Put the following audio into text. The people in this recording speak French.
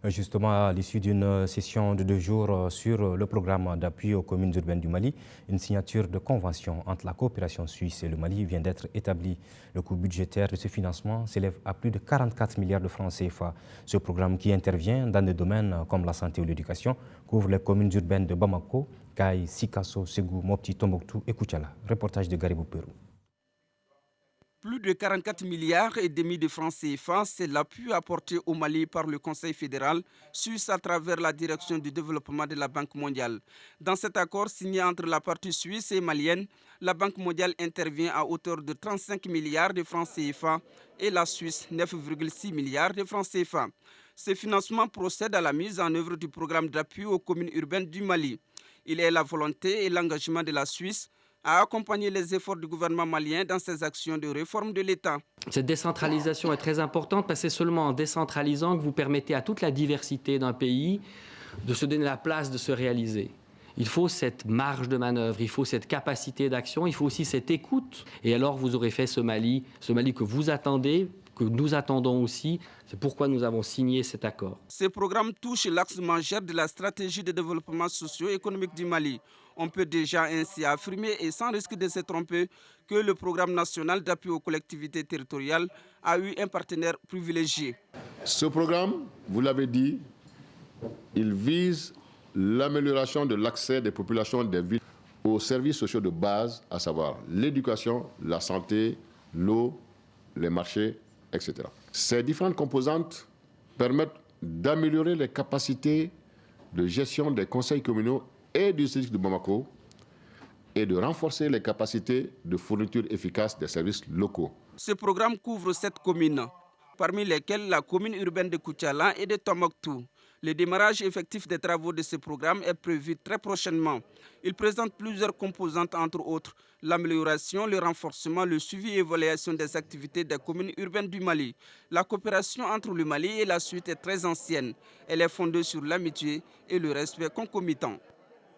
Justement, à l'issue d'une session de 2 jours sur le programme d'appui aux communes urbaines du Mali, une signature de convention entre la coopération suisse et le Mali vient d'être établie. Le coût budgétaire de ce financement s'élève à plus de 44 milliards de francs CFA. Ce programme qui intervient dans des domaines comme la santé ou l'éducation couvre les communes urbaines de Bamako, Kay, Sikasso, Ségou, Mopti, Tombouctou et Koutiala. Reportage de Garibou Pérou. Plus de 44 milliards et demi de francs CFA, c'est l'appui apporté au Mali par le Conseil fédéral suisse à travers la direction du développement de la Banque mondiale. Dans cet accord signé entre la partie suisse et malienne, la Banque mondiale intervient à hauteur de 35 milliards de francs CFA et la Suisse 9,6 milliards de francs CFA. Ce financement procède à la mise en œuvre du programme d'appui aux communes urbaines du Mali. Il est la volonté et l'engagement de la Suisse à accompagner les efforts du gouvernement malien dans ses actions de réforme de l'État. Cette décentralisation est très importante parce que c'est seulement en décentralisant que vous permettez à toute la diversité d'un pays de se donner la place de se réaliser. Il faut cette marge de manœuvre, il faut cette capacité d'action, il faut aussi cette écoute. Et alors vous aurez fait ce Mali que vous attendez, que nous attendons aussi. C'est pourquoi nous avons signé cet accord. Ce programme touche l'axe majeur de la stratégie de développement socio-économique du Mali. On peut déjà ainsi affirmer, et sans risque de se tromper, que le programme national d'appui aux collectivités territoriales a eu un partenaire privilégié. Ce programme, vous l'avez dit, il vise l'amélioration de l'accès des populations des villes aux services sociaux de base, à savoir l'éducation, la santé, l'eau, les marchés, etc. Ces différentes composantes permettent d'améliorer les capacités de gestion des conseils communaux et du district de Bamako et de renforcer les capacités de fourniture efficace des services locaux. Ce programme couvre 7 communes, parmi lesquelles la commune urbaine de Koutiala et de Tombouctou. Le démarrage effectif des travaux de ce programme est prévu très prochainement. Il présente plusieurs composantes, entre autres l'amélioration, le renforcement, le suivi et l'évaluation des activités des communes urbaines du Mali. La coopération entre le Mali et la Suisse est très ancienne. Elle est fondée sur l'amitié et le respect concomitant.